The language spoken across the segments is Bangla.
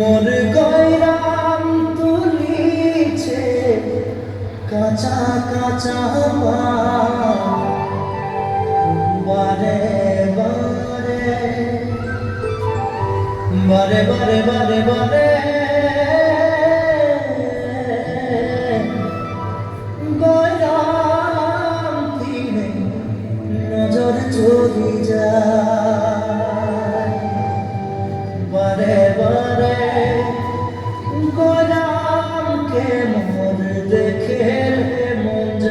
মোর গয়রাম তুলিছে কাঁচা কাঁচা বারে বারে বারে বারে বারে বারে গয়রাম ফিরে নজর চলি যায় বারে বারে গয়রামকে মোর দেখে মন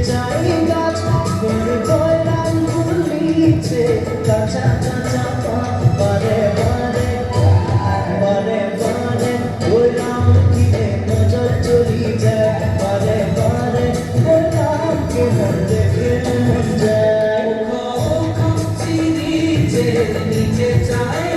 চাই গাছ গয়রাম তুলিছে কাঁচা কাঁচা বারে বারে বারে বারে গয়রাম ফিরে নজর চলি যায় বারে বারে গয়রামকে মন দেখে মন যায় নিচে চায়